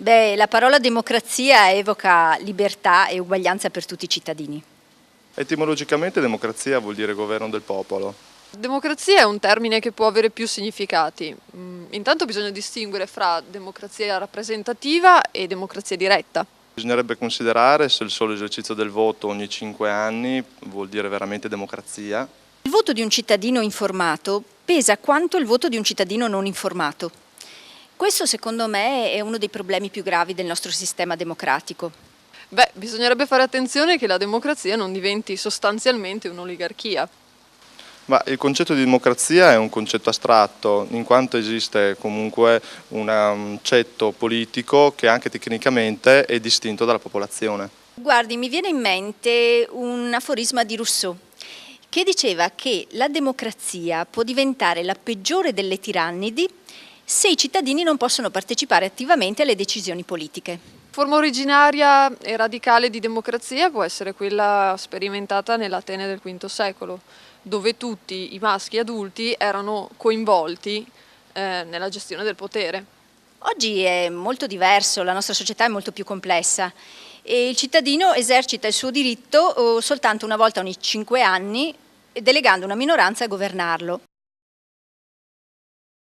Beh, la parola democrazia evoca libertà e uguaglianza per tutti i cittadini. Etimologicamente democrazia vuol dire governo del popolo. Democrazia è un termine che può avere più significati. Intanto bisogna distinguere fra democrazia rappresentativa e democrazia diretta. Bisognerebbe considerare se il solo esercizio del voto ogni 5 anni vuol dire veramente democrazia. Il voto di un cittadino informato pesa quanto il voto di un cittadino non informato. Questo, secondo me, è uno dei problemi più gravi del nostro sistema democratico. Beh, bisognerebbe fare attenzione che la democrazia non diventi sostanzialmente un'oligarchia. Ma il concetto di democrazia è un concetto astratto, in quanto esiste comunque un ceto politico che anche tecnicamente è distinto dalla popolazione. Guardi, mi viene in mente un aforisma di Rousseau che diceva che la democrazia può diventare la peggiore delle tirannidi se i cittadini non possono partecipare attivamente alle decisioni politiche. Forma originaria e radicale di democrazia può essere quella sperimentata nell'Atene del V secolo, dove tutti i maschi adulti erano coinvolti nella gestione del potere. Oggi è molto diverso, la nostra società è molto più complessa e il cittadino esercita il suo diritto soltanto una volta ogni 5 anni, delegando una minoranza a governarlo.